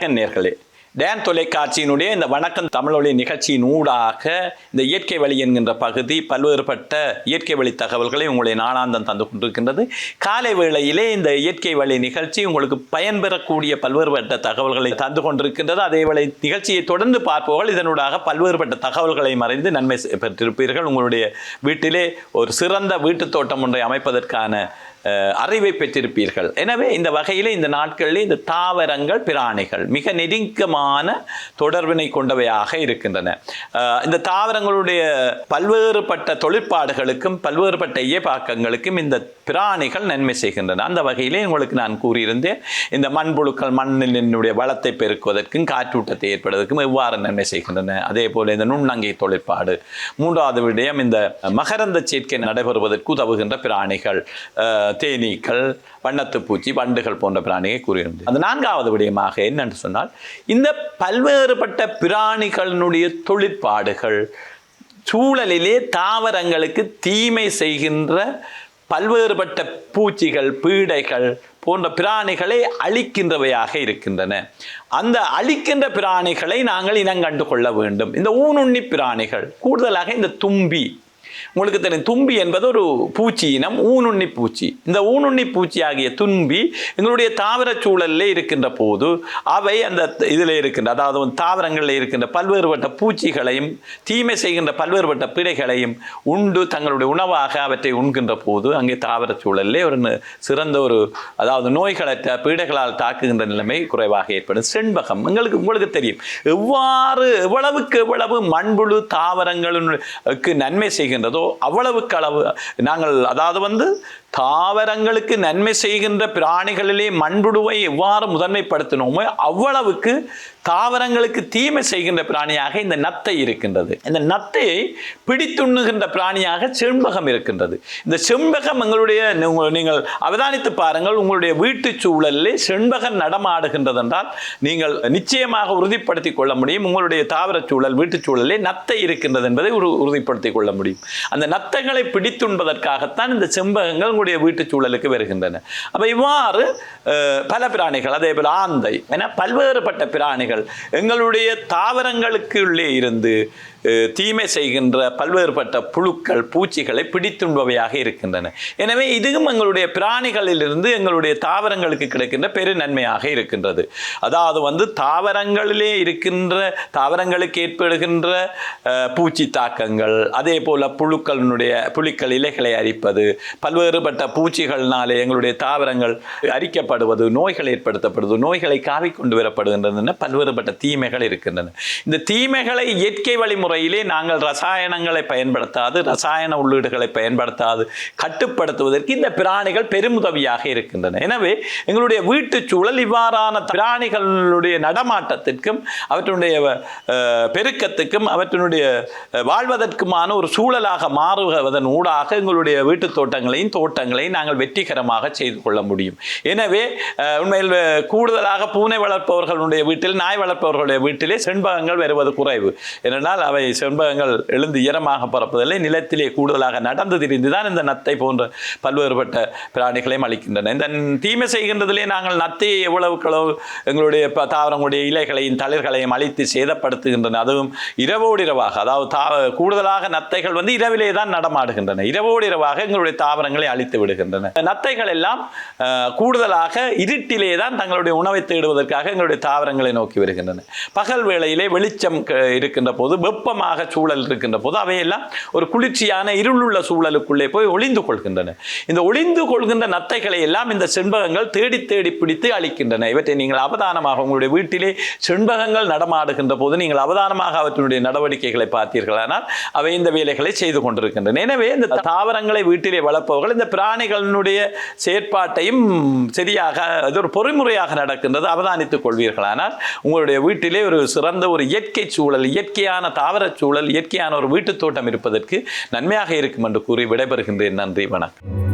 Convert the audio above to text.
வணக்கம் நேர்களே. டேன் தொலைக்காட்சியினுடைய இந்த வணக்கம் தமிழொலி நிகழ்ச்சியின் ஊடாக இந்த இயற்கை வழி என்கின்ற பகுதி பல்வேறுபட்ட இயற்கை வழி தகவல்களை உங்களை நாளாந்தம் தந்து கொண்டிருக்கின்றது. காலை வேளையிலே இந்த இயற்கை வழி நிகழ்ச்சி உங்களுக்கு பயன்பெறக்கூடிய பல்வேறுபட்ட தகவல்களை தந்து கொண்டிருக்கின்றது. அதேவேளை நிகழ்ச்சியை தொடர்ந்து பார்ப்பவர்கள் இதனூடாக பல்வேறுபட்ட தகவல்களை மறைந்து நன்மை பெற்றிருப்பீர்கள். உங்களுடைய வீட்டிலே ஒரு சிறந்த வீட்டு தோட்டம் ஒன்றை அமைப்பதற்கான அறிவை பெற்றிருப்பீர்கள். எனவே இந்த வகையில் இந்த நாட்களில் இந்த தாவரங்கள் பிராணிகள் மிக நெருக்கமான தொடர்பினை கொண்டவையாக இருக்கின்றன. இந்த தாவரங்களுடைய பல்வேறுபட்ட தொழிற்பாடுகளுக்கும் பல்வேறுபட்ட இயப்பாக்கங்களுக்கும் இந்த பிராணிகள் நன்மை செய்கின்றன. அந்த வகையிலே உங்களுக்கு நான் கூறியிருந்தேன், இந்த மண்புழுக்கள் மண்ணினுடைய வளத்தை பெருக்குவதற்கும் காற்றூட்டத்தை ஏற்படுவதற்கும் எவ்வாறு நன்மை செய்கின்றன. அதே போல இந்த நுண்ணங்கை தொழிற்பாடு. மூன்றாவது விடயம் இந்த மகரந்த சேர்க்கை நடைபெறுவதற்கு உதவுகின்ற பிராணிகள், தேனீக்கள், வண்ணத்து பூச்சி, வண்டுகள் போன்ற பிராணியை கூறுகின்றது. அந்த நான்காவது விடயமாக என்னென்று சொன்னால், இந்த பல்வேறுபட்ட பிராணிகளினுடைய தொழிற்பாடுகள் சூழலிலே தாவரங்களுக்கு தீமை செய்கின்ற பல்வேறுபட்ட பூச்சிகள், பீடைகள் போன்ற பிராணிகளை அழிக்கின்றவையாக இருக்கின்றன. அந்த அழிக்கின்ற பிராணிகளை நாங்கள் இனங்கண்டு கொள்ள வேண்டும். இந்த ஊனுண்ணி பிராணிகள், கூடுதலாக இந்த தும்பி, உங்களுக்கு தெரியும் தும்பி என்பது ஒரு பூச்சி இனம், ஊனுண்ணி பூச்சி. இந்த ஊனுண்ணி பூச்சி ஆகிய தும்பி எங்களுடைய தாவர சூழலில் இருக்கின்ற போது அவை அந்த இதில் இருக்கின்ற, அதாவது தாவரங்களில் இருக்கின்ற பல்வேறுபட்ட பூச்சிகளையும் தீமை செய்கின்ற பல்வேறுபட்ட பிழைகளையும் உண்டு தங்களுடைய உணவாக அவற்றை உண்கின்ற போது அங்கே தாவர சூழலிலே ஒரு சிறந்த ஒரு, அதாவது நோய்களற்ற பீடைகளால் தாக்குகின்ற நிலைமை குறைவாக ஏற்படும். செண்பகம் உங்களுக்கு தெரியும் எவ்வளவுக்கு எவ்வளவு மண்புழு தாவரங்களுக்கு நன்மை செய்கின்றதோ அவ்வளவுக்கு அளவு நாங்கள், அதாவது தாவரங்களுக்கு நன்மை செய்கின்ற பிராணிகளிலே மண்புழுவை எவ்வாறு முதன்மைப்படுத்தினோமோ அவ்வளவுக்கு தாவரங்களுக்கு தீமை செய்கின்ற பிராணியாக இந்த நத்தை இருக்கின்றது. இந்த நத்தையை பிடித்துண்ணுகின்ற பிராணியாக செண்பகம் இருக்கின்றது. இந்த செண்பகம் எங்களுடைய, நீங்கள் அவதானித்து பாருங்கள், உங்களுடைய வீட்டு சூழலிலே செண்பகம் நடமாடுகின்றது என்றால் நீங்கள் நிச்சயமாக உறுதிப்படுத்திக் கொள்ள முடியும் உங்களுடைய தாவர சூழல், வீட்டு சூழலிலே நத்தை இருக்கின்றது என்பதை உறுதிப்படுத்திக் கொள்ள முடியும். அந்த நத்தைகளை பிடித்துண்பதற்காகத்தான் இந்த செண்பகங்கள் உங்களுடைய வீட்டு சூழலுக்கு வருகின்றன. அப்ப இவ்வாறு பல பிராணிகள், அதே போல ஆந்தை என பல்வேறுபட்ட பிராணிகள் எங்களுடைய தாவரங்களுக்கு உள்ளே இருந்து தீமை செய்கின்ற பல்வேறுபட்ட புழுக்கள், பூச்சிகளை பிடித்துண்பவையாக இருக்கின்றன. எனவே இதுவும் எங்களுடைய பிராணிகளிலிருந்து எங்களுடைய தாவரங்களுக்கு கிடைக்கின்ற பெரு நன்மையாக இருக்கின்றது. அதாவது தாவரங்களிலே இருக்கின்ற, தாவரங்களுக்கு ஏற்படுகின்ற பூச்சி தாக்கங்கள், அதே போல புழுக்கள் இலைகளை அரிப்பது, பல்வேறுபட்ட பூச்சிகளினாலே எங்களுடைய தாவரங்கள் அரிக்கப்படுவது, நோய்கள் ஏற்படுத்தப்படுவது, நோய்களை காவிக்கொண்டு வரப்படுகின்றன, பல்வேறுபட்ட தீமைகள் இருக்கின்றன. இந்த தீமைகளை இயற்கை வழிமுறை நாங்கள் ரசாயனங்களை பயன்படுத்தாது, ரசாயன உள்ளீடுகளை பயன்படுத்தாது கட்டுப்படுத்துவதற்கு இந்த பிராணிகள் பெருமுதவியாக இருக்கின்றன. எனவே எங்களுடைய வீட்டு சூழல் இவ்வாறான பிராணிகளுடைய நடமாட்டத்திற்கும் அவற்றுடைய பெருக்கத்துக்கும் அவற்றினுடைய வாழ்வதற்குமான ஒரு சூழலாக மாறுவதன் ஊடாக எங்களுடைய வீட்டு தோட்டங்களையும் நாங்கள் வெற்றிகரமாக செய்து கொள்ள முடியும். எனவே உண்மையில் கூடுதலாக பூனை வளர்ப்பவர்களுடைய வீட்டில், நாய் வளர்ப்பவர்களுடைய வீட்டிலே செண்பகங்கள் வருவது குறைவு. ஏனென்றால் அவை செண்பகங்கள் எழுந்து ஈரமாக பறப்பதில்லை, நிலத்திலே கூடுதலாக நடந்து திரிந்துதான் இந்த நத்தை போன்ற பல்வேறுபட்ட பிராணிகளையும் அளிக்கின்றன. இந்த தீமை செய்கின்றதிலே நாங்கள் நத்தையை எவ்வளவுக்களவு எங்களுடைய தாவரங்களுடைய இலைகளையும் தளிர்களையும் அழித்து சேதப்படுத்துகின்றன. அதுவும் இரவோடு இரவாக, அதாவது கூடுதலாக நத்தைகள் இரவிலே தான் நடமாடுகின்றன. இரவோடு இரவாக எங்களுடைய தாவரங்களை அழித்து விடுகின்றன. நத்தைகள் எல்லாம் கூடுதலாக இருட்டிலே தான் தங்களுடைய உணவை தேடுவதற்காக எங்களுடைய தாவரங்களை நோக்கி வருகின்றன. பகல் வேளையிலே வெளிச்சம் இருக்கின்ற போது, வெப்பமாக சூழல் இருக்கின்ற போது அவையெல்லாம் ஒரு குளிர்ச்சியான இருளுள்ள சூழலுக்குள்ளே போய் ஒளிந்து கொள்கின்றன. இந்த ஒளிந்து கொள்கின்ற நத்தைகளை எல்லாம் இந்த செண்பகங்கள் தேடி தேடி பிடித்து அழிக்கின்றன. இவற்றை நீங்கள் அவதானமாக உங்களுடைய வீட்டிலே செண்பகங்கள் நடமாடுகின்ற போது நீங்கள் அவதானமாக அவற்றினுடைய நடவடிக்கைகளை பார்த்தீர்களானால் அவை இந்த வேலைகளை செய்து கொண்டிருக்கின்றன. எனவே இந்த தாவரங்களை வீட்டிலே வளர்ப்பவர்கள் இந்த பிராணிகளினுடைய செயற்பாட்டையும் சரியாக, அது ஒரு பொறிமுறையாக நடக்கின்றது, அவதானித்துக் கொள்வீர்களானால் உங்களுடைய வீட்டிலே ஒரு சிறந்த ஒரு இயற்கை சூழல், இயற்கையான தாவர சூழல், இயற்கையான ஒரு வீட்டு தோட்டம் இருப்பதற்கு நன்மையாக இருக்கும் என்று கூறி விடைபெறுகின்றேன். நன்றி, வணக்கம்.